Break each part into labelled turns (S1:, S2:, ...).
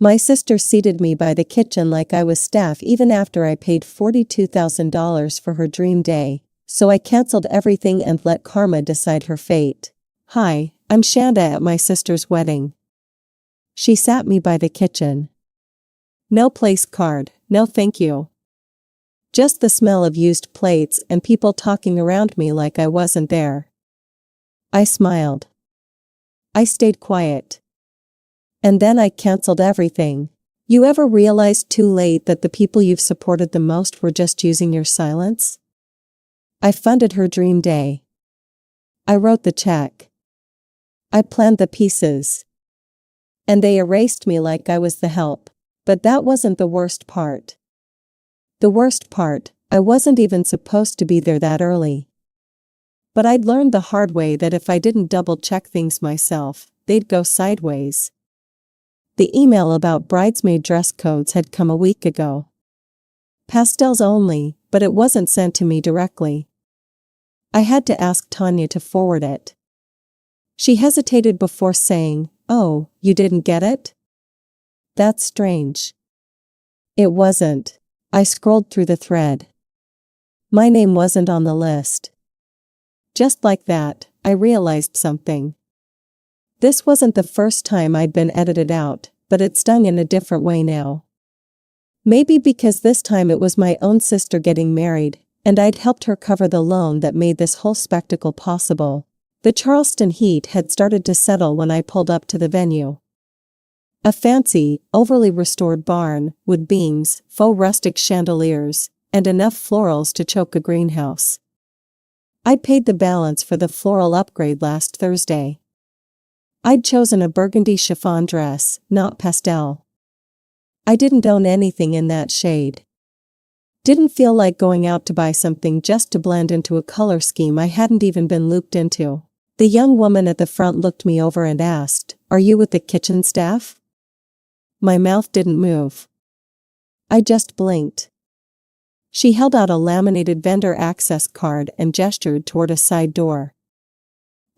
S1: My sister seated me by the kitchen like I was staff even after I paid $42,000 for her dream day, so I canceled everything and let karma decide her fate. "Hi, I'm Shanda at my sister's wedding." She sat me by the kitchen. No place card, no thank you. Just the smell of used plates and people talking around me like I wasn't there. I smiled. I stayed quiet. And then I canceled everything. You ever realize too late that the people you've supported the most were just using your silence? I funded her dream day. I wrote the check. I planned the pieces. And they erased me like I was the help. But that wasn't the worst part. The worst part, I wasn't even supposed to be there that early. But I'd learned the hard way that if I didn't double-check things myself, they'd go sideways. The email about bridesmaid dress codes had come a week ago. Pastels only, but it wasn't sent to me directly. I had to ask Tanya to forward it. She hesitated before saying, "Oh, you didn't get it? That's strange." It wasn't. I scrolled through the thread. My name wasn't on the list. Just like that, I realized something. This wasn't the first time I'd been edited out, but it stung in a different way now. Maybe because this time it was my own sister getting married, and I'd helped her cover the loan that made this whole spectacle possible. The Charleston heat had started to settle when I pulled up to the venue. A fancy, overly restored barn, wood beams, faux rustic chandeliers, and enough florals to choke a greenhouse. I'd paid the balance for the floral upgrade last Thursday. I'd chosen a burgundy chiffon dress, not pastel. I didn't own anything in that shade. Didn't feel like going out to buy something just to blend into a color scheme I hadn't even been looped into. The young woman at the front looked me over and asked, "Are you with the kitchen staff?" My mouth didn't move. I just blinked. She held out a laminated vendor access card and gestured toward a side door.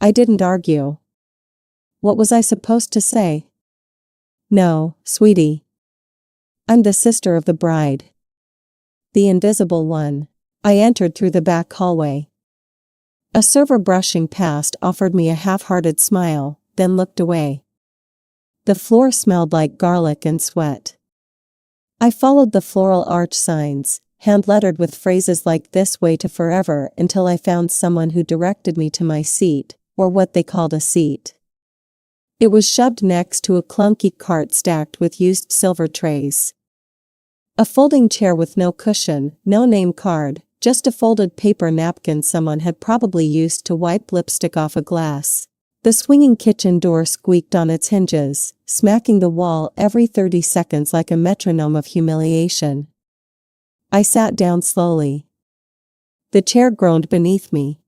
S1: I didn't argue. What was I supposed to say? "No, sweetie. I'm the sister of the bride. The invisible one." I entered through the back hallway. A server brushing past offered me a half-hearted smile, then looked away. The floor smelled like garlic and sweat. I followed the floral arch signs, hand-lettered with phrases like "this way to forever," until I found someone who directed me to my seat, or what they called a seat. It was shoved next to a clunky cart stacked with used silver trays. A folding chair with no cushion, no name card, just a folded paper napkin someone had probably used to wipe lipstick off a glass. The swinging kitchen door squeaked on its hinges, smacking the wall every 30 seconds like a metronome of humiliation. I sat down slowly. The chair groaned beneath me.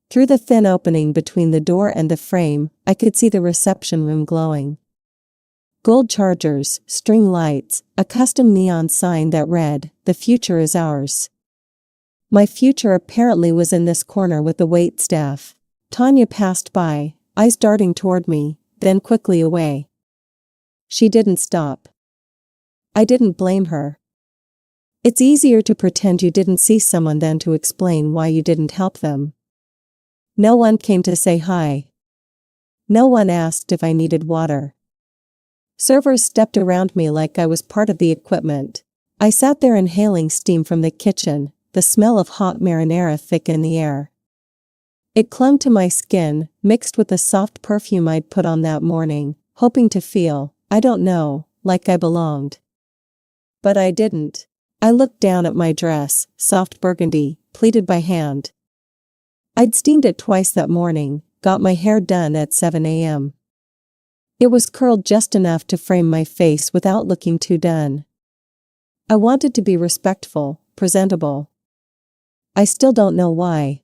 S1: Through the thin opening between the door and the frame, I could see the reception room glowing. Gold chargers, string lights, a custom neon sign that read, "The future is ours." My future apparently was in this corner with the waitstaff. Tanya passed by, eyes darting toward me, then quickly away. She didn't stop. I didn't blame her. It's easier to pretend you didn't see someone than to explain why you didn't help them. No one came to say hi. No one asked if I needed water. Servers stepped around me like I was part of the equipment. I sat there inhaling steam from the kitchen, the smell of hot marinara thick in the air. It clung to my skin, mixed with the soft perfume I'd put on that morning, hoping to feel, I don't know, like I belonged. But I didn't. I looked down at my dress, soft burgundy, pleated by hand. I'd steamed it twice that morning, got my hair done at 7 a.m. It was curled just enough to frame my face without looking too done. I wanted to be respectful, presentable. I still don't know why.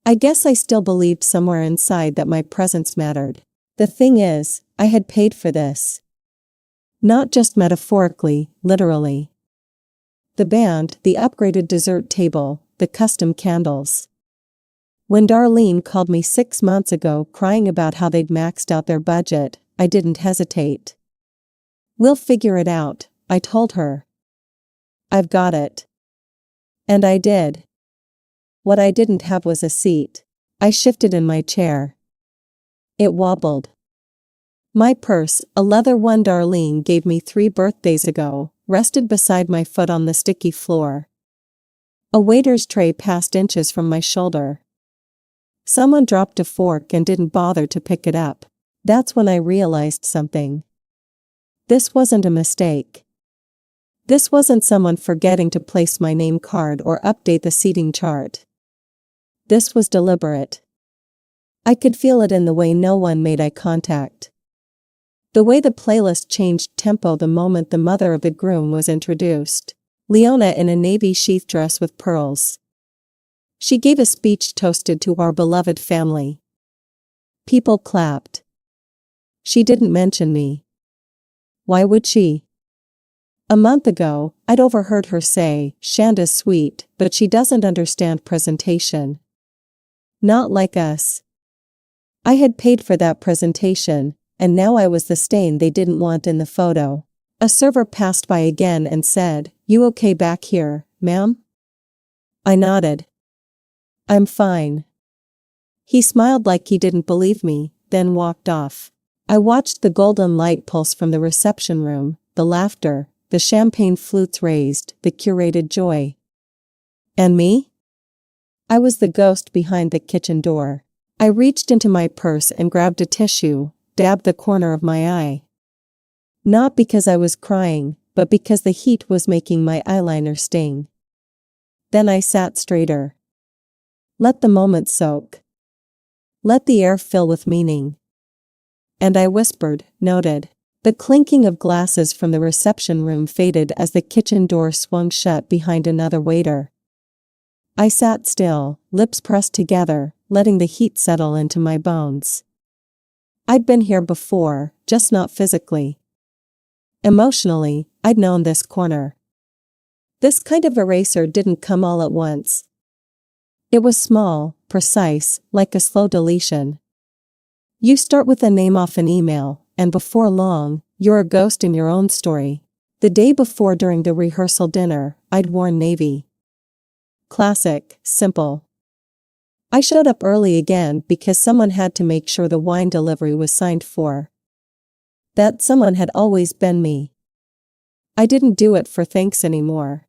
S1: I guess I still believed somewhere inside that my presence mattered. The thing is, I had paid for this. Not just metaphorically, literally. The band, the upgraded dessert table, the custom candles. When Darlene called me 6 months ago crying about how they'd maxed out their budget, I didn't hesitate. We'll figure it out, I told her. I've got it. And I did. What I didn't have was a seat. I shifted in my chair. It wobbled. My purse, a leather one Darlene gave me 3 birthdays ago, rested beside my foot on the sticky floor. A waiter's tray passed inches from my shoulder. Someone dropped a fork and didn't bother to pick it up. That's when I realized something. This wasn't a mistake. This wasn't someone forgetting to place my name card or update the seating chart. This was deliberate. I could feel it in the way no one made eye contact. The way the playlist changed tempo the moment the mother of the groom was introduced. Leona in a navy sheath dress with pearls. She gave a speech toasted to our beloved family. People clapped. She didn't mention me. Why would she? A month ago, I'd overheard her say, "Shanda's sweet, but she doesn't understand presentation. Not like us." I had paid for that presentation, and now I was the stain they didn't want in the photo. A server passed by again and said, "You okay back here, ma'am?" I nodded. "I'm fine." He smiled like he didn't believe me, then walked off. I watched the golden light pulse from the reception room, the laughter, the champagne flutes raised, the curated joy. And me? I was the ghost behind the kitchen door. I reached into my purse and grabbed a tissue, dabbed the corner of my eye. Not because I was crying, but because the heat was making my eyeliner sting. Then I sat straighter. Let the moment soak. Let the air fill with meaning. And I whispered, noted. The clinking of glasses from the reception room faded as the kitchen door swung shut behind another waiter. I sat still, lips pressed together, letting the heat settle into my bones. I'd been here before, just not physically. Emotionally, I'd known this corner. This kind of eraser didn't come all at once. It was small, precise, like a slow deletion. You start with a name off an email, and before long, you're a ghost in your own story. The day before during the rehearsal dinner, I'd worn navy. Classic, simple. I showed up early again because someone had to make sure the wine delivery was signed for. That someone had always been me. I didn't do it for thanks anymore.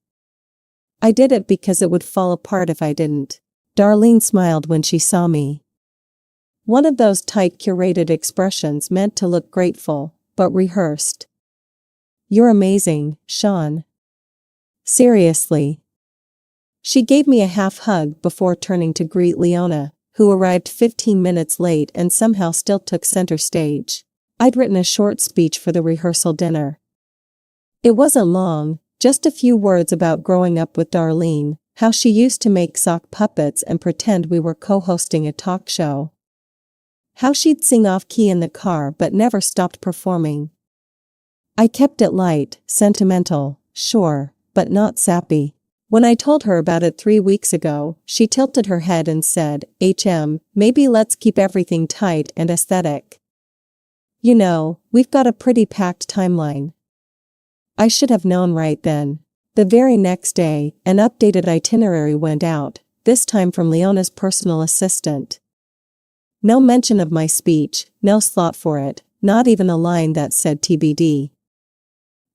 S1: I did it because it would fall apart if I didn't. Darlene smiled when she saw me. One of those tight curated expressions meant to look grateful, but rehearsed. "You're amazing, Sean." Seriously. She gave me a half hug before turning to greet Leona, who arrived 15 minutes late and somehow still took center stage. I'd written a short speech for the rehearsal dinner. It wasn't long, just a few words about growing up with Darlene, how she used to make sock puppets and pretend we were co-hosting a talk show. How she'd sing off-key in the car but never stopped performing. I kept it light, sentimental, sure, but not sappy. When I told her about it 3 weeks ago, she tilted her head and said, maybe let's keep everything tight and aesthetic. You know, we've got a pretty packed timeline." I should have known right then. The very next day, an updated itinerary went out, this time from Leona's personal assistant. No mention of my speech, no slot for it, not even a line that said TBD.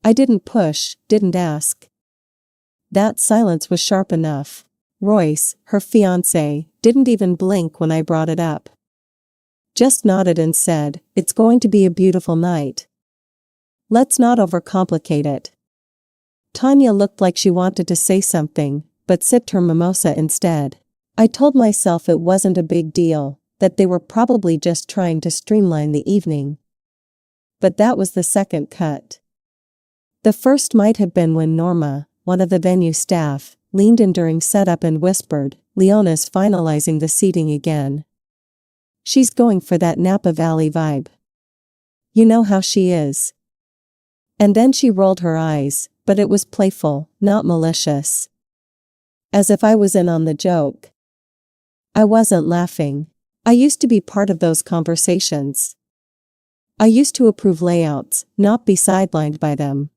S1: I didn't push, didn't ask. That silence was sharp enough. Royce, her fiancé, didn't even blink when I brought it up. Just nodded and said, "It's going to be a beautiful night. Let's not overcomplicate it." Tanya looked like she wanted to say something, but sipped her mimosa instead. I told myself it wasn't a big deal, that they were probably just trying to streamline the evening. But that was the second cut. The first might have been when Norma, one of the venue staff, leaned in during setup and whispered, "Leona's finalizing the seating again. She's going for that Napa Valley vibe. You know how she is." And then she rolled her eyes, but it was playful, not malicious. As if I was in on the joke. I wasn't laughing. I used to be part of those conversations. I used to approve layouts, not be sidelined by them.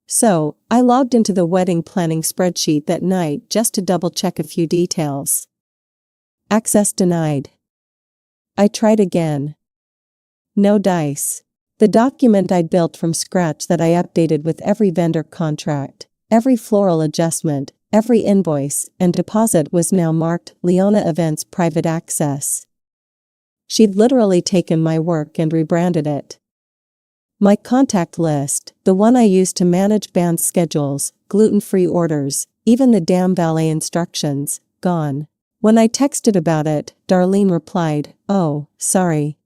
S1: So, I logged into the wedding planning spreadsheet that night just to double-check a few details. Access denied. I tried again. No dice. The document I'd built from scratch that I updated with every vendor contract, every floral adjustment, every invoice and deposit was now marked Leona Events Private Access. She'd literally taken my work and rebranded it. My contact list, the one I used to manage band schedules, gluten-free orders, even the damn valet instructions, gone. When I texted about it, Darlene replied, "Oh, sorry.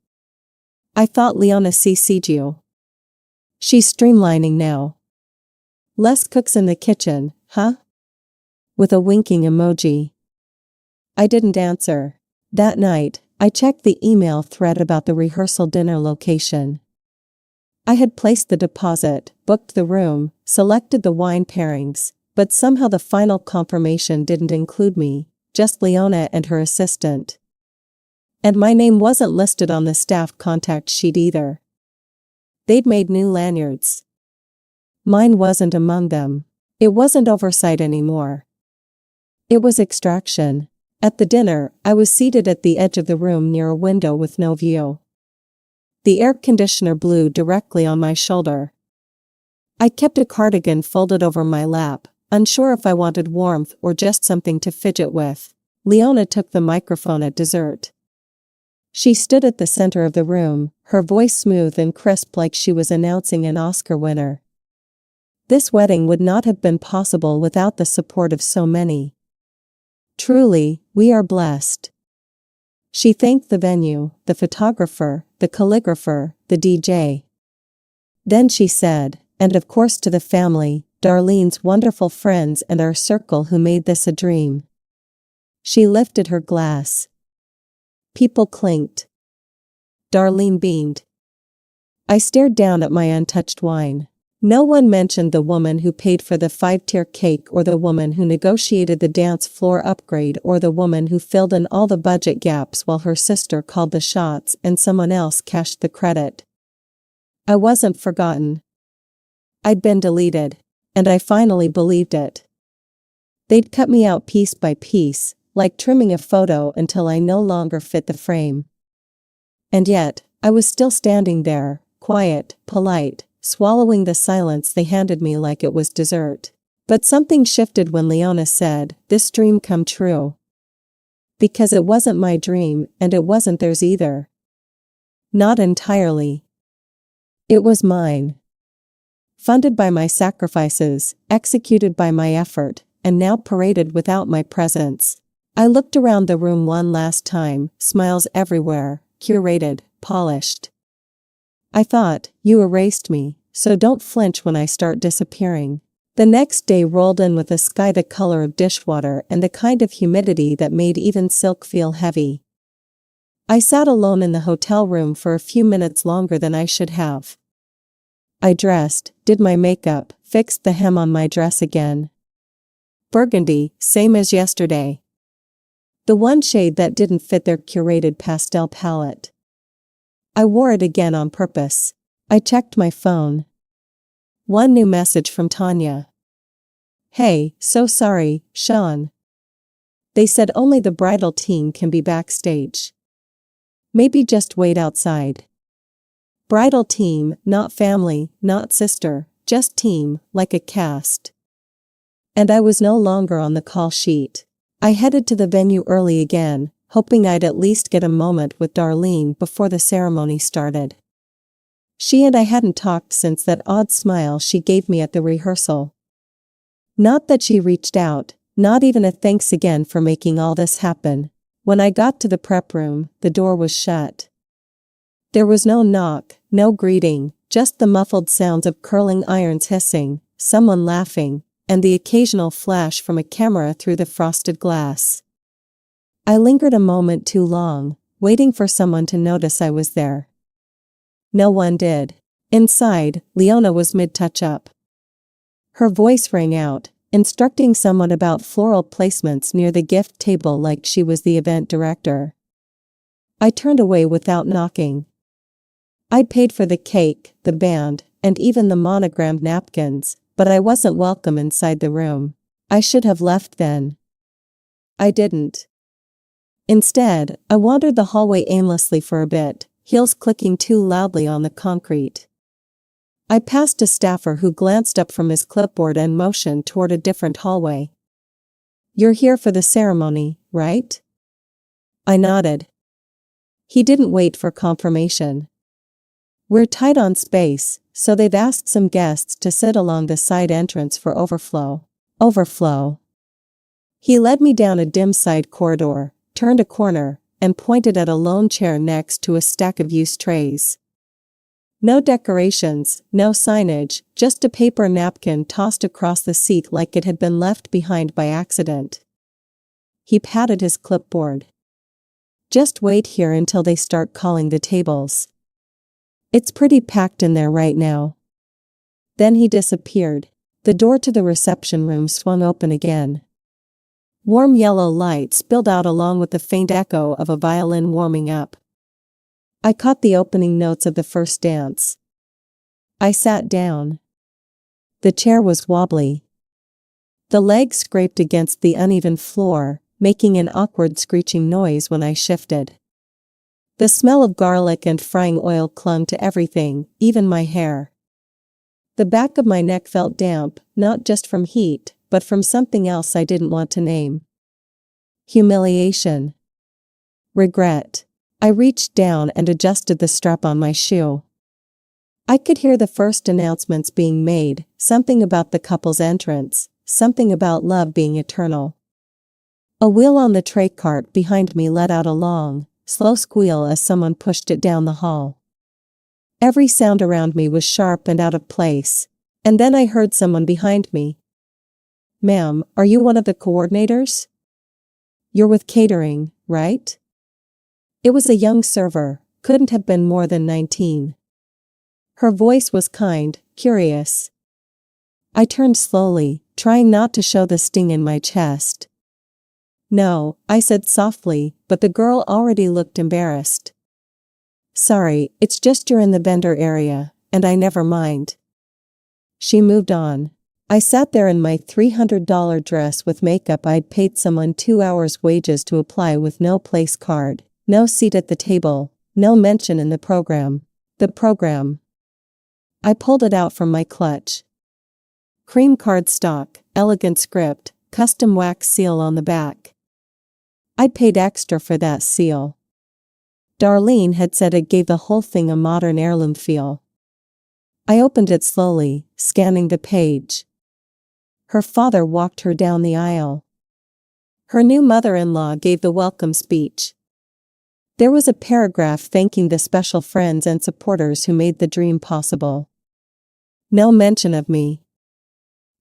S1: I thought Leona CC'd you. She's streamlining now. Less cooks in the kitchen, huh?" With a winking emoji. I didn't answer. That night, I checked the email thread about the rehearsal dinner location. I had placed the deposit, booked the room, selected the wine pairings, but somehow the final confirmation didn't include me, just Leona and her assistant. And my name wasn't listed on the staff contact sheet either. They'd made new lanyards. Mine wasn't among them. It wasn't oversight anymore. It was extraction. At the dinner, I was seated at the edge of the room near a window with no view. The air conditioner blew directly on my shoulder. I kept a cardigan folded over my lap, unsure if I wanted warmth or just something to fidget with. Leona took the microphone at dessert. She stood at the center of the room, her voice smooth and crisp like she was announcing an Oscar winner. This wedding would not have been possible without the support of so many. Truly, we are blessed. She thanked the venue, the photographer, the calligrapher, the DJ. Then she said, and of course to the family, Darlene's wonderful friends and our circle who made this a dream. She lifted her glass. People clinked. Darlene beamed. I stared down at my untouched wine. No one mentioned the woman who paid for the 5-tier cake or the woman who negotiated the dance floor upgrade or the woman who filled in all the budget gaps while her sister called the shots and someone else cashed the credit. I wasn't forgotten. I'd been deleted, and I finally believed it. They'd cut me out piece by piece, like trimming a photo until I no longer fit the frame. And yet, I was still standing there, quiet, polite, swallowing the silence they handed me like it was dessert. But something shifted when Leona said, "This dream come true." Because it wasn't my dream, and it wasn't theirs either. Not entirely. It was mine. Funded by my sacrifices, executed by my effort, and now paraded without my presence. I looked around the room one last time, smiles everywhere, curated, polished. I thought, you erased me, so don't flinch when I start disappearing. The next day rolled in with a sky the color of dishwater and a kind of humidity that made even silk feel heavy. I sat alone in the hotel room for a few minutes longer than I should have. I dressed, did my makeup, fixed the hem on my dress again. Burgundy, same as yesterday. The one shade that didn't fit their curated pastel palette. I wore it again on purpose. I checked my phone. One new message from Tanya. "Hey, so sorry, Sean. They said only the bridal team can be backstage. Maybe just wait outside." Bridal team, not family, not sister, just team, like a cast. And I was no longer on the call sheet. I headed to the venue early again, hoping I'd at least get a moment with Darlene before the ceremony started. She and I hadn't talked since that odd smile she gave me at the rehearsal. Not that she reached out, not even a thanks again for making all this happen. When I got to the prep room, the door was shut. There was no knock, no greeting, just the muffled sounds of curling irons hissing, someone laughing, and the occasional flash from a camera through the frosted glass. I lingered a moment too long, waiting for someone to notice I was there. No one did. Inside, Leona was mid-touch-up. Her voice rang out, instructing someone about floral placements near the gift table like she was the event director. I turned away without knocking. I'd paid for the cake, the band, and even the monogrammed napkins, but I wasn't welcome inside the room. I should have left then. I didn't. Instead, I wandered the hallway aimlessly for a bit, heels clicking too loudly on the concrete. I passed a staffer who glanced up from his clipboard and motioned toward a different hallway. "You're here for the ceremony, right?" I nodded. He didn't wait for confirmation. "We're tight on space, so they've asked some guests to sit along the side entrance for overflow." Overflow. He led me down a dim side corridor, turned a corner, and pointed at a lone chair next to a stack of used trays. No decorations, no signage, just a paper napkin tossed across the seat like it had been left behind by accident. He patted his clipboard. "Just wait here until they start calling the tables. It's pretty packed in there right now." Then he disappeared. The door to the reception room swung open again. Warm yellow light spilled out along with the faint echo of a violin warming up. I caught the opening notes of the first dance. I sat down. The chair was wobbly. The legs scraped against the uneven floor, making an awkward screeching noise when I shifted. The smell of garlic and frying oil clung to everything, even my hair. The back of my neck felt damp, not just from heat, but from something else I didn't want to name. Humiliation. Regret. I reached down and adjusted the strap on my shoe. I could hear the first announcements being made, something about the couple's entrance, something about love being eternal. A wheel on the tray cart behind me let out a long, slow squeal as someone pushed it down the hall. Every sound around me was sharp and out of place, and then I heard someone behind me. "Ma'am, are you one of the coordinators? You're with catering, right?" It was a young server, couldn't have been more than 19. Her voice was kind, curious. I turned slowly, trying not to show the sting in my chest. "No," I said softly, but the girl already looked embarrassed. "Sorry, it's just you're in the vendor area, and I never mind." She moved on. I sat there in my $300 dress with makeup I'd paid someone 2 hours' wages to apply with no place card. No seat at the table, no mention in the program. The program. I pulled it out from my clutch. Cream cardstock, elegant script, custom wax seal on the back. I'd paid extra for that seal. Darlene had said it gave the whole thing a modern heirloom feel. I opened it slowly, scanning the page. Her father walked her down the aisle. Her new mother-in-law gave the welcome speech. There was a paragraph thanking the special friends and supporters who made the dream possible. No mention of me.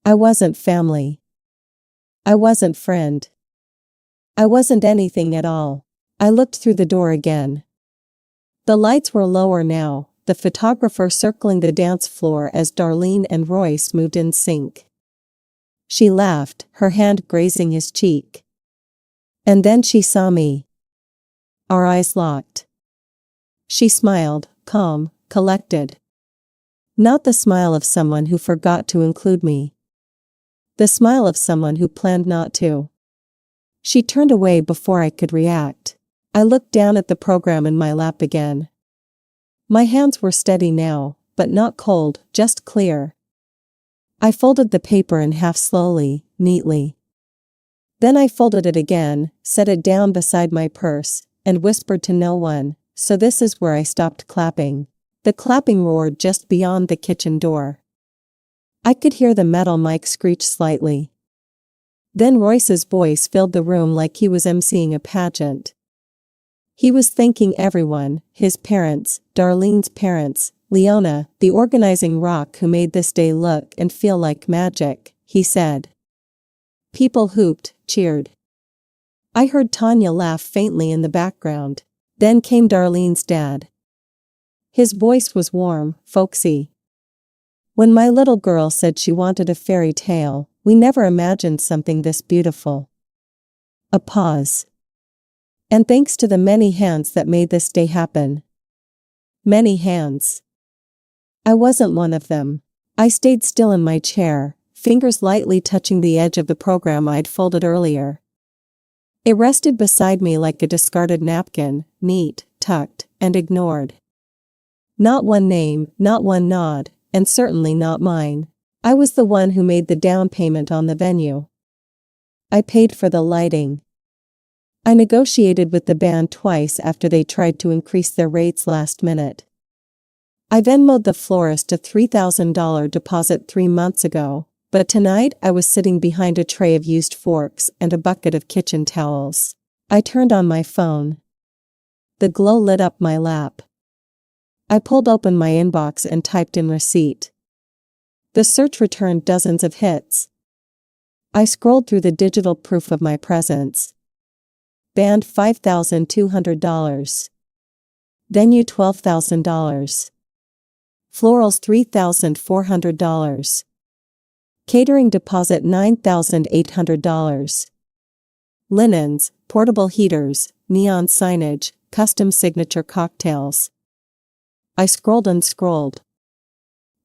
S1: I wasn't family. I wasn't friend. I wasn't anything at all. I looked through the door again. The lights were lower now, the photographer circling the dance floor as Darlene and Royce moved in sync. She laughed, her hand grazing his cheek. And then she saw me. Our eyes locked. She smiled, calm, collected. Not the smile of someone who forgot to include me. The smile of someone who planned not to. She turned away before I could react. I looked down at the program in my lap again. My hands were steady now, but not cold, just clear. I folded the paper in half slowly, neatly. Then I folded it again, set it down beside my purse, and whispered to no one, so this is where I stopped clapping. The clapping roared just beyond the kitchen door. I could hear the metal mic screech slightly. Then Royce's voice filled the room like he was emceeing a pageant. He was thanking everyone, his parents, Darlene's parents, Leona, the organizing rock who made this day look and feel like magic, he said. People hooped, cheered. I heard Tanya laugh faintly in the background. Then came Darlene's dad. His voice was warm, folksy. When my little girl said she wanted a fairy tale, we never imagined something this beautiful. A pause. And thanks to the many hands that made this day happen. Many hands. I wasn't one of them. I stayed still in my chair, fingers lightly touching the edge of the program I'd folded earlier. It rested beside me like a discarded napkin, neat, tucked, and ignored. Not one name, not one nod, and certainly not mine. I was the one who made the down payment on the venue. I paid for the lighting. I negotiated with the band twice after they tried to increase their rates last minute. I Venmo'd the florist a $3,000 deposit 3 months ago, but tonight I was sitting behind a tray of used forks and a bucket of kitchen towels. I turned on my phone. The glow lit up my lap. I pulled open my inbox and typed in receipt. The search returned dozens of hits. I scrolled through the digital proof of my presence. Band $5,200. Venue $12,000. Florals $3,400. Catering deposit $9,800. Linens, portable heaters, neon signage, custom signature cocktails. I scrolled and scrolled.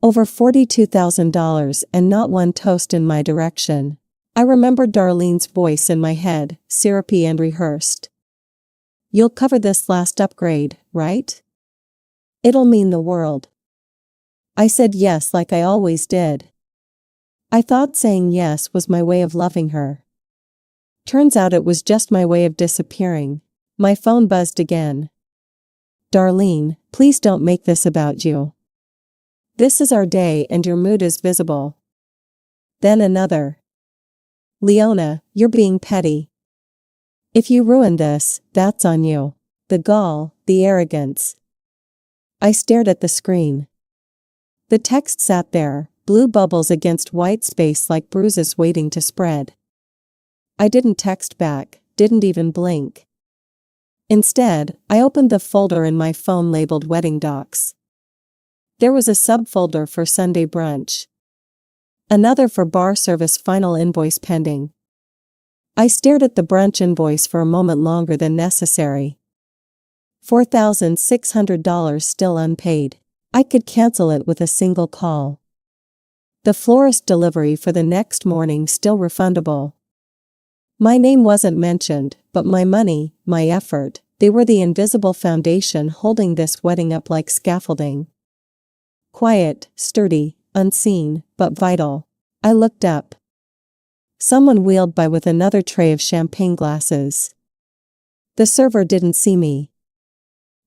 S1: Over $42,000 and not one toast in my direction. I remembered Darlene's voice in my head, syrupy and rehearsed. "You'll cover this last upgrade, right? It'll mean the world." I said yes like I always did. I thought saying yes was my way of loving her. Turns out it was just my way of disappearing. My phone buzzed again. "Darlene, please don't make this about you. This is our day and your mood is visible." Then another. "Leona, you're being petty. If you ruin this, that's on you." The gall, the arrogance. I stared at the screen. The text sat there, blue bubbles against white space like bruises waiting to spread. I didn't text back, didn't even blink. Instead, I opened the folder in my phone labeled Wedding Docs. There was a subfolder for Sunday brunch. Another for bar service final invoice pending. I stared at the brunch invoice for a moment longer than necessary. $4,600 still unpaid. I could cancel it with a single call. The florist delivery for the next morning still refundable. My name wasn't mentioned, but my money, my effort, they were the invisible foundation holding this wedding up like scaffolding. Quiet, sturdy, unseen, but vital. I looked up. Someone wheeled by with another tray of champagne glasses. The server didn't see me.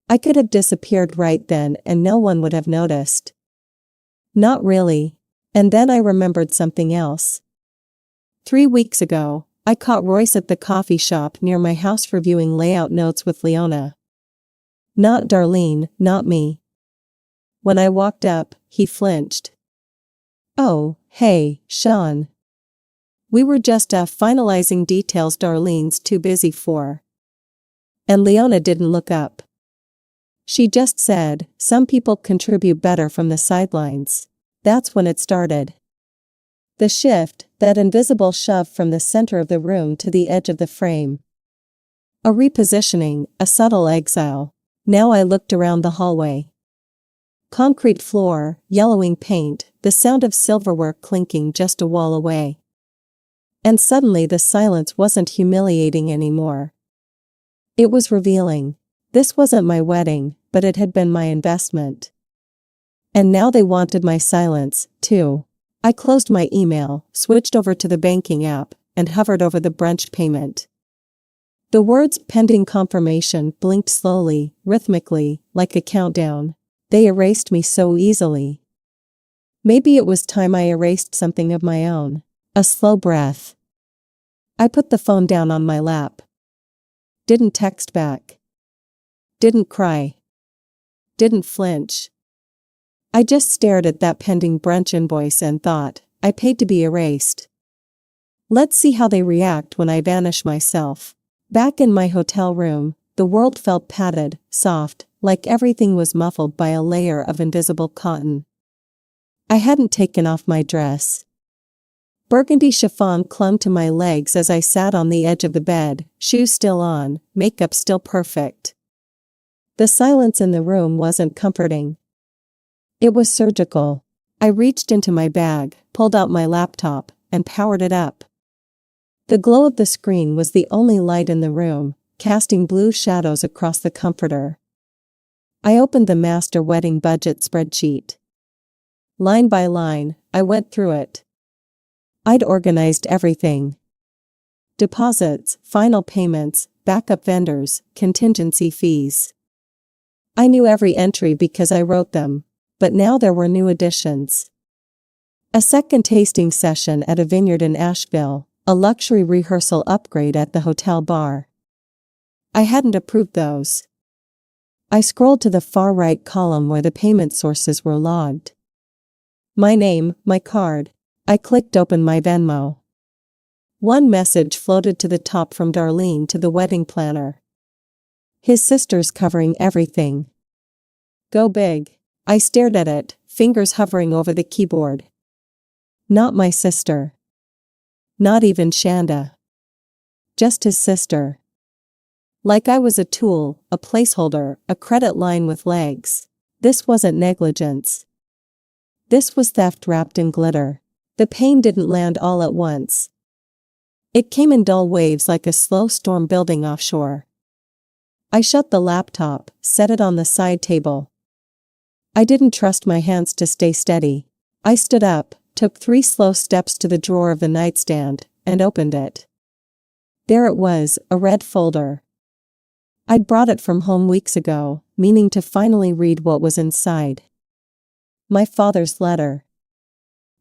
S1: I could have disappeared right then and no one would have noticed. Not really. And then I remembered something else. 3 weeks ago, I caught Royce at the coffee shop near my house reviewing layout notes with Leona. Not Darlene, not me. When I walked up, he flinched. "Oh, hey, Sean. We were just finalizing details Darlene's too busy for." And Leona didn't look up. She just said, "Some people contribute better from the sidelines." That's when it started. The shift, that invisible shove from the center of the room to the edge of the frame. A repositioning, a subtle exile. Now I looked around the hallway. Concrete floor, yellowing paint, the sound of silverware clinking just a wall away. And suddenly the silence wasn't humiliating anymore. It was revealing. This wasn't my wedding, but it had been my investment. And now they wanted my silence, too. I closed my email, switched over to the banking app, and hovered over the brunch payment. The words "pending confirmation" blinked slowly, rhythmically, like a countdown. They erased me so easily. Maybe it was time I erased something of my own. A slow breath. I put the phone down on my lap. Didn't text back. Didn't cry. Didn't flinch. I just stared at that pending brunch invoice and thought, I paid to be erased. Let's see how they react when I vanish myself. Back in my hotel room, the world felt padded, soft, like everything was muffled by a layer of invisible cotton. I hadn't taken off my dress. Burgundy chiffon clung to my legs as I sat on the edge of the bed, shoes still on, makeup still perfect. The silence in the room wasn't comforting. It was surgical. I reached into my bag, pulled out my laptop, and powered it up. The glow of the screen was the only light in the room, casting blue shadows across the comforter. I opened the master wedding budget spreadsheet. Line by line, I went through it. I'd organized everything. Deposits, final payments, backup vendors, contingency fees. I knew every entry because I wrote them, but now there were new additions. A second tasting session at a vineyard in Asheville, a luxury rehearsal upgrade at the hotel bar. I hadn't approved those. I scrolled to the far right column where the payment sources were logged. My name, my card. I clicked open my Venmo. One message floated to the top from Darlene to the wedding planner. His sister's covering everything. Go big. I stared at it, fingers hovering over the keyboard. Not my sister. Not even Shanda. Just his sister. Like I was a tool, a placeholder, a credit line with legs. This wasn't negligence. This was theft wrapped in glitter. The pain didn't land all at once. It came in dull waves like a slow storm building offshore. I shut the laptop, set it on the side table. I didn't trust my hands to stay steady. I stood up, took 3 slow steps to the drawer of the nightstand, and opened it. There it was, a red folder. I'd brought it from home weeks ago, meaning to finally read what was inside. My father's letter.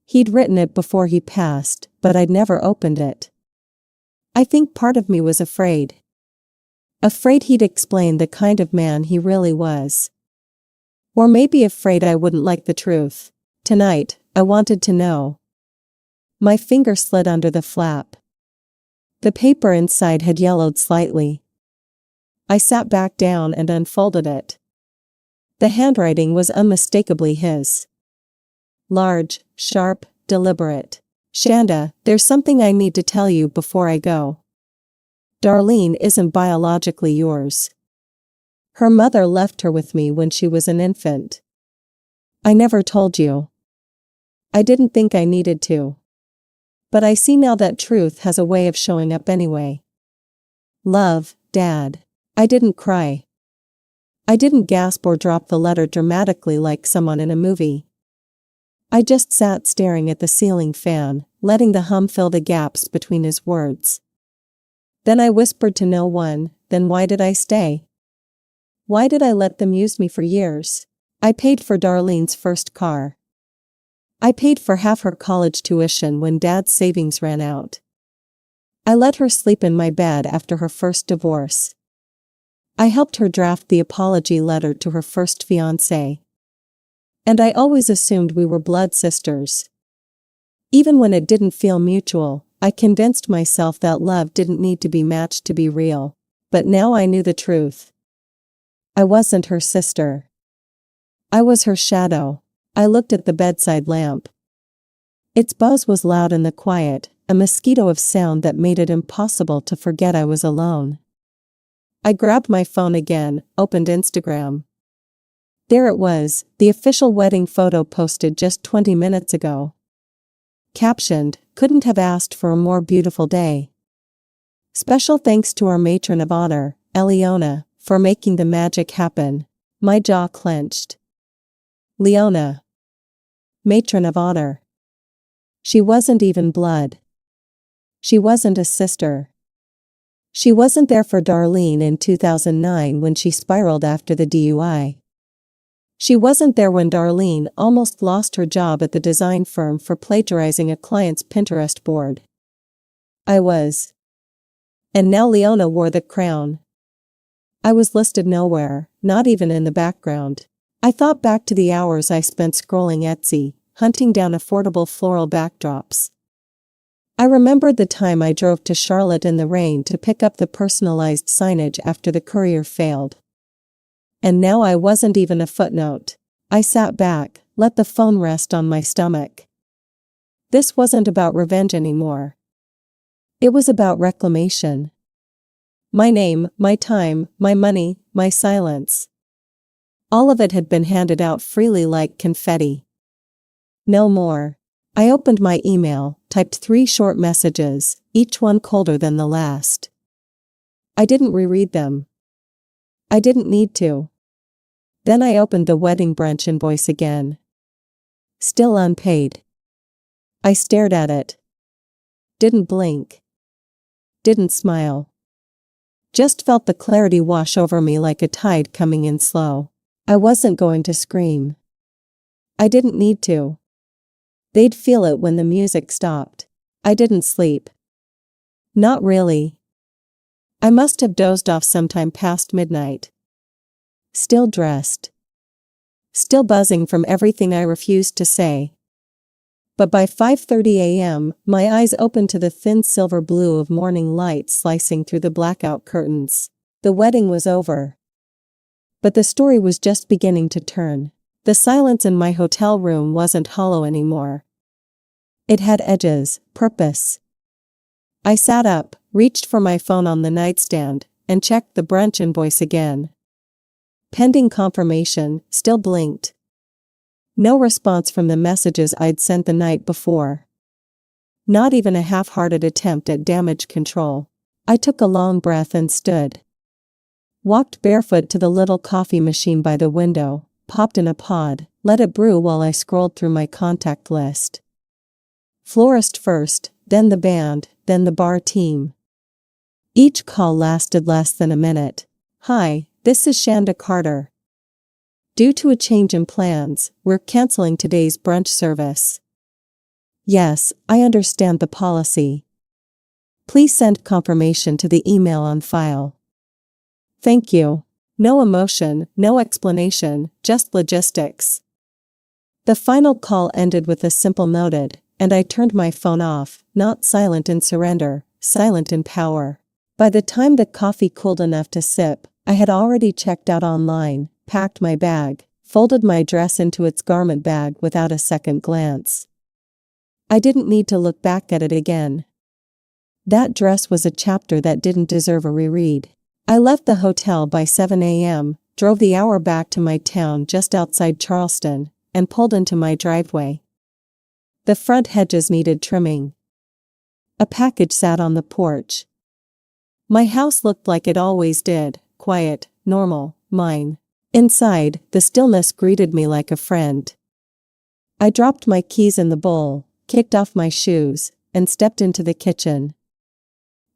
S1: He'd written it before he passed, but I'd never opened it. I think part of me was afraid. Afraid he'd explain the kind of man he really was. Or maybe afraid I wouldn't like the truth. Tonight, I wanted to know. My finger slid under the flap. The paper inside had yellowed slightly. I sat back down and unfolded it. The handwriting was unmistakably his. Large, sharp, deliberate. Shanda, there's something I need to tell you before I go. Darlene isn't biologically yours. Her mother left her with me when she was an infant. I never told you. I didn't think I needed to. But I see now that truth has a way of showing up anyway. Love, Dad. I didn't cry. I didn't gasp or drop the letter dramatically like someone in a movie. I just sat staring at the ceiling fan, letting the hum fill the gaps between his words. Then I whispered to no one, then why did I stay? Why did I let them use me for years? I paid for Darlene's first car. I paid for half her college tuition when Dad's savings ran out. I let her sleep in my bed after her first divorce. I helped her draft the apology letter to her first fiancé. And I always assumed we were blood sisters. Even when it didn't feel mutual, I convinced myself that love didn't need to be matched to be real. But now I knew the truth. I wasn't her sister. I was her shadow. I looked at the bedside lamp. Its buzz was loud in the quiet, a mosquito of sound that made it impossible to forget I was alone. I grabbed my phone again, opened Instagram. There it was, the official wedding photo posted just 20 minutes ago. Captioned, couldn't have asked for a more beautiful day. Special thanks to our matron of honor, Eliona, for making the magic happen. My jaw clenched. Leona. Matron of honor. She wasn't even blood. She wasn't a sister. She wasn't there for Darlene in 2009 when she spiraled after the DUI. She wasn't there when Darlene almost lost her job at the design firm for plagiarizing a client's Pinterest board. I was. And now Leona wore the crown. I was listed nowhere, not even in the background. I thought back to the hours I spent scrolling Etsy, hunting down affordable floral backdrops. I remembered the time I drove to Charlotte in the rain to pick up the personalized signage after the courier failed. And now I wasn't even a footnote. I sat back, let the phone rest on my stomach. This wasn't about revenge anymore. It was about reclamation. My name, my time, my money, my silence. All of it had been handed out freely like confetti. No more. I opened my email, typed 3 short messages, each one colder than the last. I didn't reread them. I didn't need to. Then I opened the wedding brunch invoice again. Still unpaid. I stared at it. Didn't blink. Didn't smile. Just felt the clarity wash over me like a tide coming in slow. I wasn't going to scream. I didn't need to. They'd feel it when the music stopped. I didn't sleep. Not really. I must have dozed off sometime past midnight. Still dressed. Still buzzing from everything I refused to say. But by 5:30 a.m., my eyes opened to the thin silver blue of morning light slicing through the blackout curtains. The wedding was over. But the story was just beginning to turn. The silence in my hotel room wasn't hollow anymore. It had edges, purpose. I sat up, reached for my phone on the nightstand, and checked the brunch invoice again. Pending confirmation, still blinked. No response from the messages I'd sent the night before. Not even a half-hearted attempt at damage control. I took a long breath and stood. Walked barefoot to the little coffee machine by the window, popped in a pod, let it brew while I scrolled through my contact list. Florist first, then the band, then the bar team. Each call lasted less than a minute. Hi, this is Shanda Carter. Due to a change in plans, we're canceling today's brunch service. Yes, I understand the policy. Please send confirmation to the email on file. Thank you. No emotion, no explanation, just logistics. The final call ended with a simple noted, and I turned my phone off, not silent in surrender, silent in power. By the time the coffee cooled enough to sip, I had already checked out online, packed my bag, folded my dress into its garment bag without a second glance. I didn't need to look back at it again. That dress was a chapter that didn't deserve a reread. I left the hotel by 7 a.m., drove the hour back to my town just outside Charleston, and pulled into my driveway. The front hedges needed trimming. A package sat on the porch. My house looked like it always did, quiet, normal, mine. Inside, the stillness greeted me like a friend. I dropped my keys in the bowl, kicked off my shoes, and stepped into the kitchen.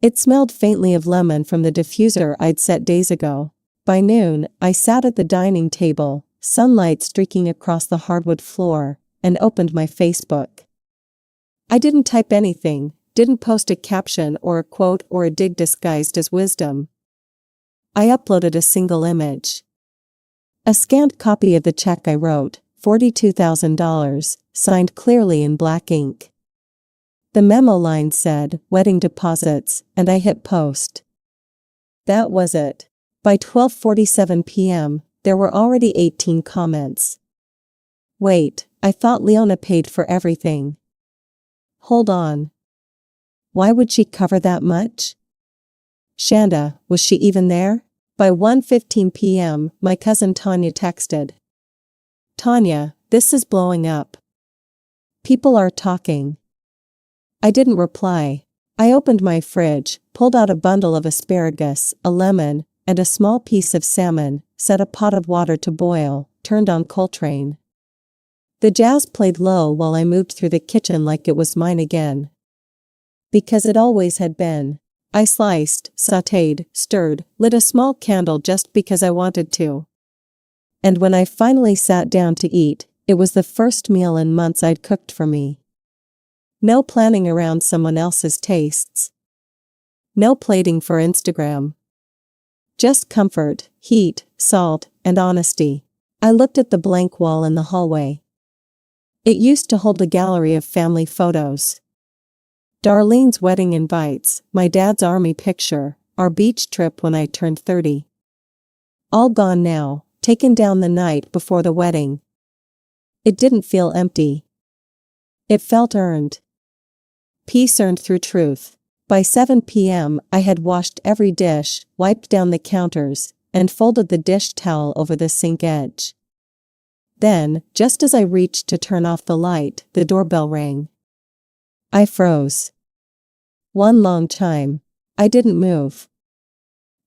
S1: It smelled faintly of lemon from the diffuser I'd set days ago. By noon, I sat at the dining table, sunlight streaking across the hardwood floor, and opened my Facebook. I didn't type anything, didn't post a caption or a quote or a dig disguised as wisdom. I uploaded a single image. A scanned copy of the check I wrote, $42,000, signed clearly in black ink. The memo line said, wedding deposits, and I hit post. That was it. By 12:47 p.m., there were already 18 comments. Wait, I thought Leona paid for everything. Hold on. Why would she cover that much? Shanda, was she even there? By 1:15 p.m., my cousin Tanya texted. Tanya, this is blowing up. People are talking. I didn't reply. I opened my fridge, pulled out a bundle of asparagus, a lemon, and a small piece of salmon, set a pot of water to boil, turned on Coltrane. The jazz played low while I moved through the kitchen like it was mine again. Because it always had been. I sliced, sautéed, stirred, lit a small candle just because I wanted to. And when I finally sat down to eat, it was the first meal in months I'd cooked for me. No planning around someone else's tastes. No plating for Instagram. Just comfort, heat, salt, and honesty. I looked at the blank wall in the hallway. It used to hold a gallery of family photos. Darlene's wedding invites, my dad's army picture, our beach trip when I turned 30. All gone now, taken down the night before the wedding. It didn't feel empty. It felt earned. Peace earned through truth. By 7 p.m., I had washed every dish, wiped down the counters, and folded the dish towel over the sink edge. Then, just as I reached to turn off the light, the doorbell rang. I froze. One long chime. I didn't move.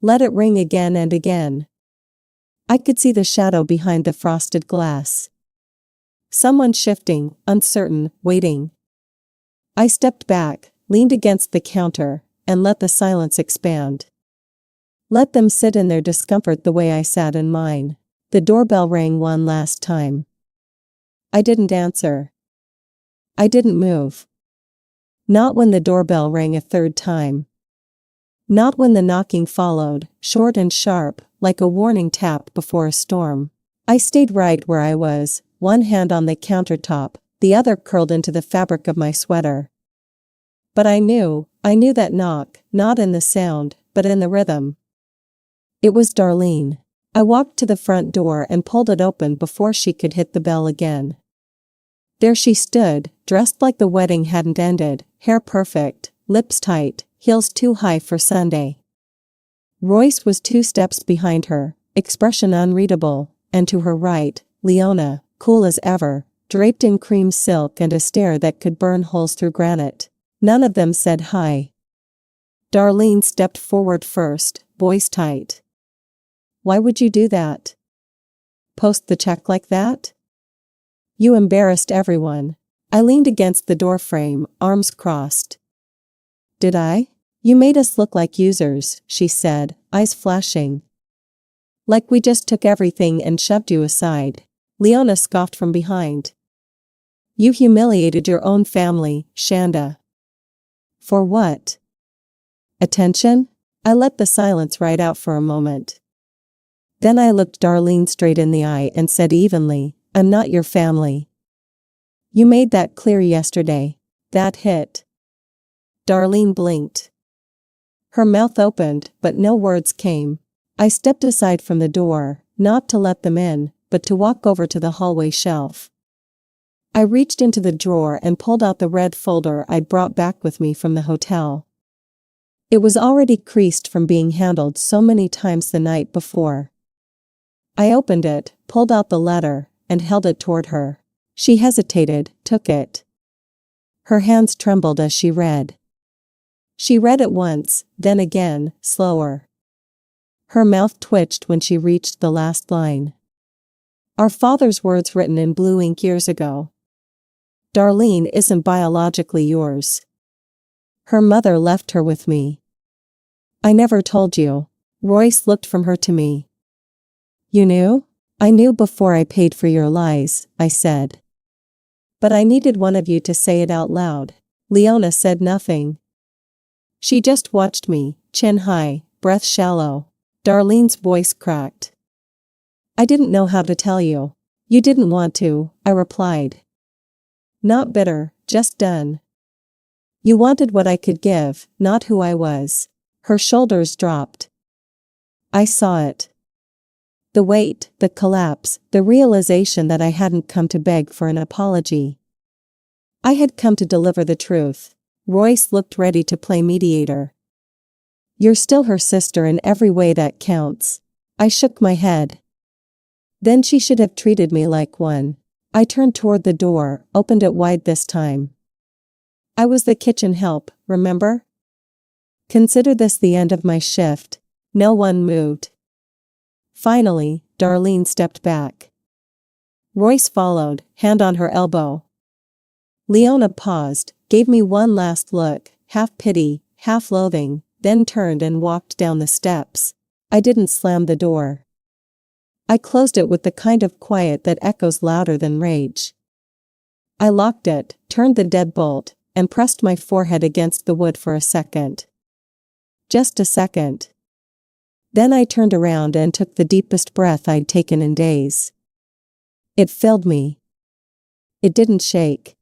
S1: Let it ring again and again. I could see the shadow behind the frosted glass. Someone shifting, uncertain, waiting. I stepped back, leaned against the counter, and let the silence expand. Let them sit in their discomfort the way I sat in mine. The doorbell rang one last time. I didn't answer. I didn't move. Not when the doorbell rang a third time. Not when the knocking followed, short and sharp, like a warning tap before a storm. I stayed right where I was, one hand on the countertop, the other curled into the fabric of my sweater. But I knew that knock, not in the sound, but in the rhythm. It was Darlene. I walked to the front door and pulled it open before she could hit the bell again. There she stood, dressed like the wedding hadn't ended, hair perfect, lips tight, heels too high for Sunday. Royce was 2 steps behind her, expression unreadable, and to her right, Leona, cool as ever, draped in cream silk and a stare that could burn holes through granite. None of them said hi. Darlene stepped forward first, voice tight. Why would you do that? Post the check like that? You embarrassed everyone. I leaned against the doorframe, arms crossed. Did I? You made us look like users, she said, eyes flashing. Like we just took everything and shoved you aside. Leona scoffed from behind. You humiliated your own family, Shanda. For what? Attention? I let the silence ride out for a moment. Then I looked Darlene straight in the eye and said evenly, I'm not your family. You made that clear yesterday. That hit. Darlene blinked. Her mouth opened, but no words came. I stepped aside from the door, not to let them in, but to walk over to the hallway shelf. I reached into the drawer and pulled out the red folder I'd brought back with me from the hotel. It was already creased from being handled so many times the night before. I opened it, pulled out the letter, and held it toward her. She hesitated, took it. Her hands trembled as she read. She read it once, then again, slower. Her mouth twitched when she reached the last line. Our father's words written in blue ink years ago. Darlene isn't biologically yours. Her mother left her with me. I never told you. Royce looked from her to me. You knew? I knew before I paid for your lies, I said. But I needed one of you to say it out loud. Leona said nothing. She just watched me, chin high, breath shallow. Darlene's voice cracked. I didn't know how to tell you. You didn't want to, I replied. Not bitter, just done. You wanted what I could give, not who I was. Her shoulders dropped. I saw it. The weight, the collapse, the realization that I hadn't come to beg for an apology. I had come to deliver the truth. Royce looked ready to play mediator. You're still her sister in every way that counts. I shook my head. Then she should have treated me like one. I turned toward the door, opened it wide this time. I was the kitchen help, remember? Consider this the end of my shift. No one moved. Finally, Darlene stepped back. Royce followed, hand on her elbow. Leona paused, gave me one last look, half pity, half loathing, then turned and walked down the steps. I didn't slam the door. I closed it with the kind of quiet that echoes louder than rage. I locked it, turned the deadbolt, and pressed my forehead against the wood for a second. Just a second. Then I turned around and took the deepest breath I'd taken in days. It filled me. It didn't shake.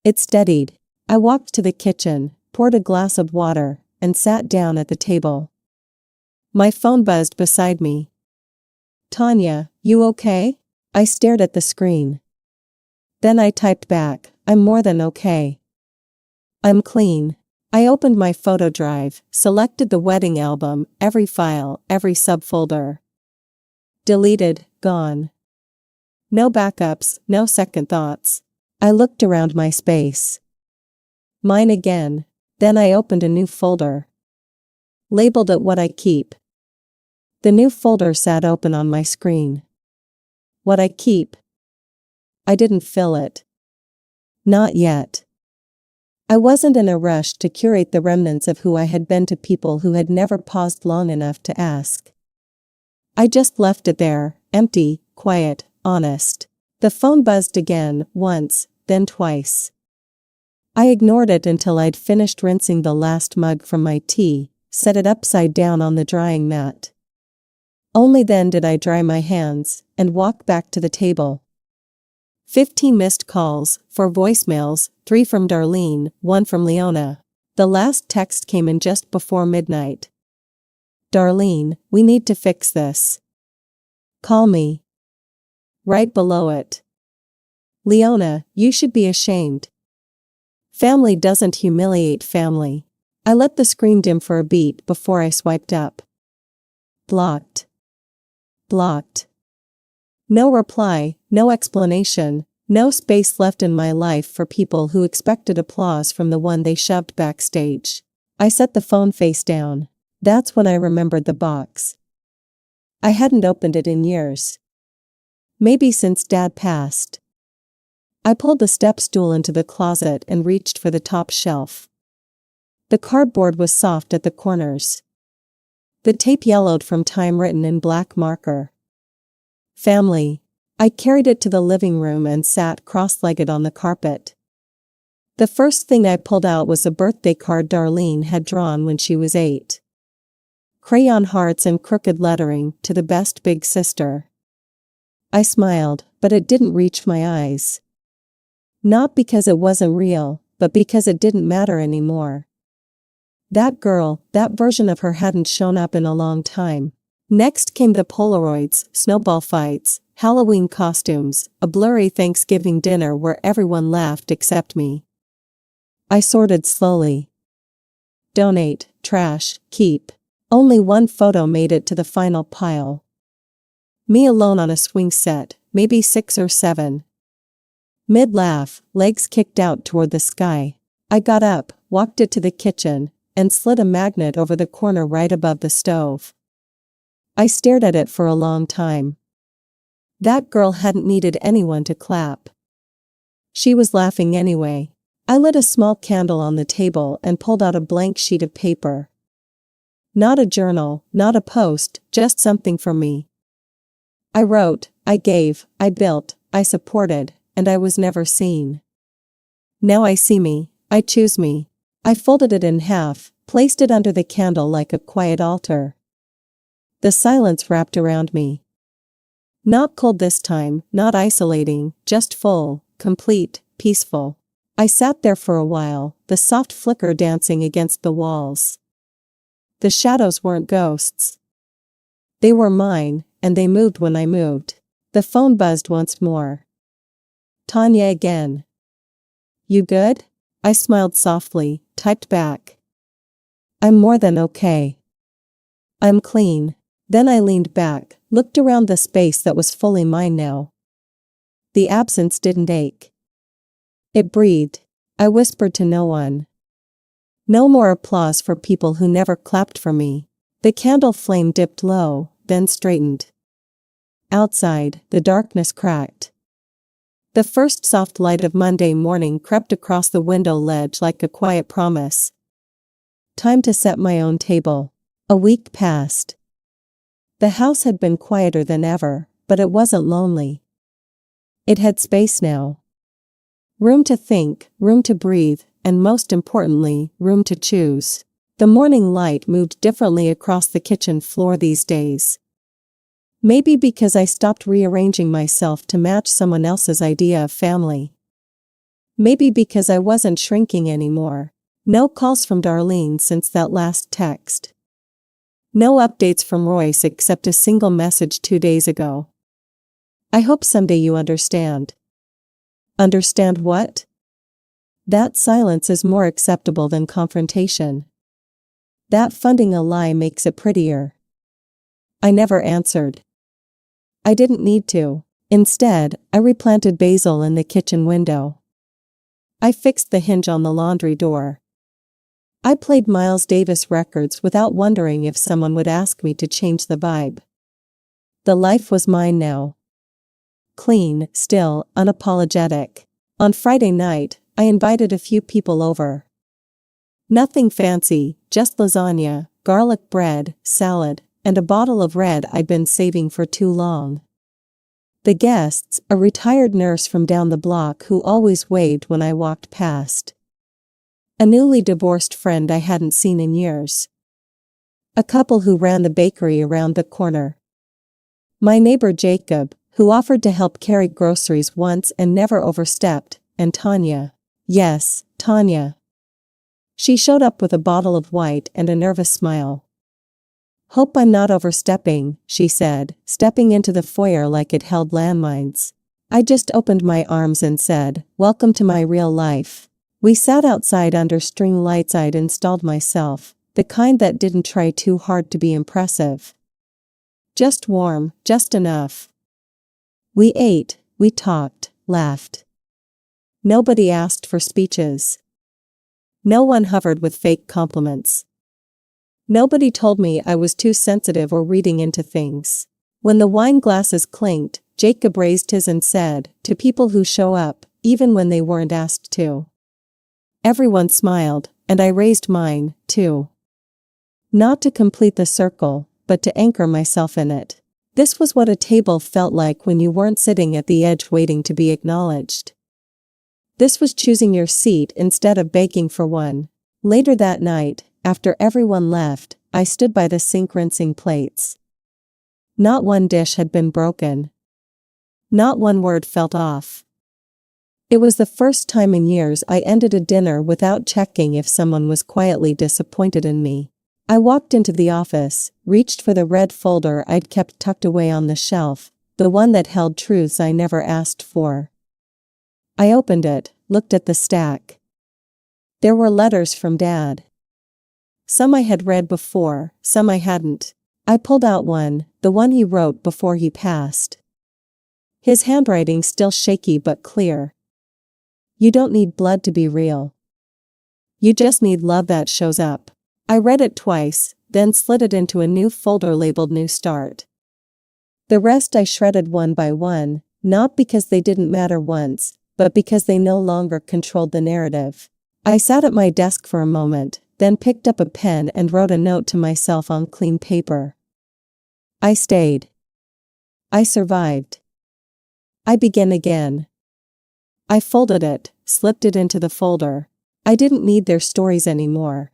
S1: It steadied. I walked to the kitchen, poured a glass of water, and sat down at the table. My phone buzzed beside me. Tanya, you okay? I stared at the screen. Then I typed back, I'm more than okay. I'm clean. I opened my photo drive, selected the wedding album, every file, every subfolder. Deleted, gone. No backups, no second thoughts. I looked around my space. Mine again. Then I opened a new folder. Labeled it what I keep. The new folder sat open on my screen. What I keep. I didn't fill it. Not yet. I wasn't in a rush to curate the remnants of who I had been to people who had never paused long enough to ask. I just left it there, empty, quiet, honest. The phone buzzed again, once, then twice. I ignored it until I'd finished rinsing the last mug from my tea, set it upside down on the drying mat. Only then did I dry my hands, and walk back to the table. 15 missed calls, 4 voicemails, 3 from Darlene, 1 from Leona. The last text came in just before midnight. Darlene, we need to fix this. Call me. Right below it. Leona, you should be ashamed. Family doesn't humiliate family. I let the screen dim for a beat before I swiped up. Blocked. Blocked. No reply, no explanation, no space left in my life for people who expected applause from the one they shoved backstage. I set the phone face down. That's when I remembered the box. I hadn't opened it in years. Maybe since Dad passed. I pulled the step stool into the closet and reached for the top shelf. The cardboard was soft at the corners. The tape yellowed from time written in black marker. Family. I carried it to the living room and sat cross-legged on the carpet. The first thing I pulled out was a birthday card Darlene had drawn when she was 8. Crayon hearts and crooked lettering, to the best big sister. I smiled, but it didn't reach my eyes. Not because it wasn't real, but because it didn't matter anymore. That girl, that version of her hadn't shown up in a long time. Next came the Polaroids, snowball fights, Halloween costumes, a blurry Thanksgiving dinner where everyone laughed except me. I sorted slowly. Donate, trash, keep. Only one photo made it to the final pile. Me alone on a swing set, maybe 6 or 7. Mid-laugh, legs kicked out toward the sky. I got up, walked it to the kitchen, and slid a magnet over the corner right above the stove. I stared at it for a long time. That girl hadn't needed anyone to clap. She was laughing anyway. I lit a small candle on the table and pulled out a blank sheet of paper. Not a journal, not a post, just something for me. I wrote, I gave, I built, I supported, and I was never seen. Now I see me, I choose me. I folded it in half, placed it under the candle like a quiet altar. The silence wrapped around me. Not cold this time, not isolating, just full, complete, peaceful. I sat there for a while, the soft flicker dancing against the walls. The shadows weren't ghosts. They were mine, and they moved when I moved. The phone buzzed once more. Tanya again. You good? I smiled softly, typed back. I'm more than okay. I'm clean. Then I leaned back, looked around the space that was fully mine now. The absence didn't ache. It breathed. I whispered to no one. No more applause for people who never clapped for me. The candle flame dipped low, then straightened. Outside, the darkness cracked. The first soft light of Monday morning crept across the window ledge like a quiet promise. Time to set my own table. A week passed. The house had been quieter than ever, but it wasn't lonely. It had space now. Room to think, room to breathe, and most importantly, room to choose. The morning light moved differently across the kitchen floor these days. Maybe because I stopped rearranging myself to match someone else's idea of family. Maybe because I wasn't shrinking anymore. No calls from Darlene since that last text. No updates from Royce except a single message 2 days ago. I hope someday you understand. Understand what? That silence is more acceptable than confrontation. That funding a lie makes it prettier. I never answered. I didn't need to. Instead, I replanted basil in the kitchen window. I fixed the hinge on the laundry door. I played Miles Davis records without wondering if someone would ask me to change the vibe. The life was mine now. Clean, still, unapologetic. On Friday night, I invited a few people over. Nothing fancy, just lasagna, garlic bread, salad, and a bottle of red I'd been saving for too long. The guests, a retired nurse from down the block who always waved when I walked past. A newly divorced friend I hadn't seen in years. A couple who ran the bakery around the corner. My neighbor Jacob, who offered to help carry groceries once and never overstepped, and Tanya. Yes, Tanya. She showed up with a bottle of white and a nervous smile. "Hope I'm not overstepping," she said, stepping into the foyer like it held landmines. I just opened my arms and said, "Welcome to my real life." We sat outside under string lights I'd installed myself, the kind that didn't try too hard to be impressive. Just warm, just enough. We ate, we talked, laughed. Nobody asked for speeches. No one hovered with fake compliments. Nobody told me I was too sensitive or reading into things. When the wine glasses clinked, Jacob raised his and said, "To people who show up, even when they weren't asked to." Everyone smiled, and I raised mine, too. Not to complete the circle, but to anchor myself in it. This was what a table felt like when you weren't sitting at the edge waiting to be acknowledged. This was choosing your seat instead of begging for one. Later that night, after everyone left, I stood by the sink rinsing plates. Not one dish had been broken. Not one word felt off. It was the first time in years I ended a dinner without checking if someone was quietly disappointed in me. I walked into the office, reached for the red folder I'd kept tucked away on the shelf, the one that held truths I never asked for. I opened it, looked at the stack. There were letters from Dad. Some I had read before, some I hadn't. I pulled out one, the one he wrote before he passed. His handwriting still shaky but clear. "You don't need blood to be real. You just need love that shows up." I read it twice, then slid it into a new folder labeled New Start. The rest I shredded one by one, not because they didn't matter once, but because they no longer controlled the narrative. I sat at my desk for a moment, then picked up a pen and wrote a note to myself on clean paper. I stayed. I survived. I began again. I folded it, slipped it into the folder. I didn't need their stories anymore.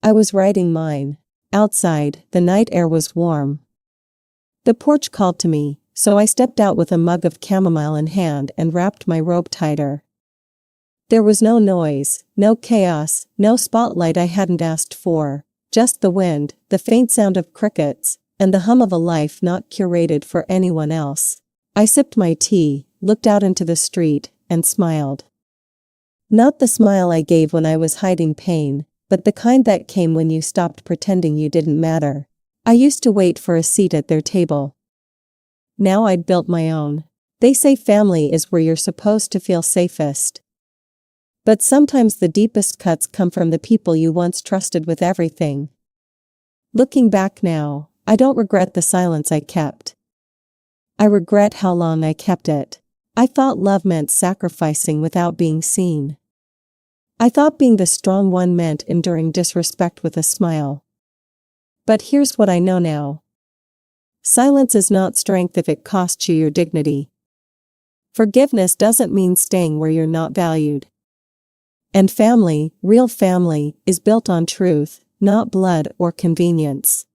S1: I was writing mine. Outside, the night air was warm. The porch called to me, so I stepped out with a mug of chamomile in hand and wrapped my robe tighter. There was no noise, no chaos, no spotlight I hadn't asked for, just the wind, the faint sound of crickets, and the hum of a life not curated for anyone else. I sipped my tea, looked out into the street, and smiled. Not the smile I gave when I was hiding pain, but the kind that came when you stopped pretending you didn't matter. I used to wait for a seat at their table. Now I'd built my own. They say family is where you're supposed to feel safest. But sometimes the deepest cuts come from the people you once trusted with everything. Looking back now, I don't regret the silence I kept. I regret how long I kept it. I thought love meant sacrificing without being seen. I thought being the strong one meant enduring disrespect with a smile. But here's what I know now. Silence is not strength if it costs you your dignity. Forgiveness doesn't mean staying where you're not valued. And family, real family, is built on truth, not blood or convenience.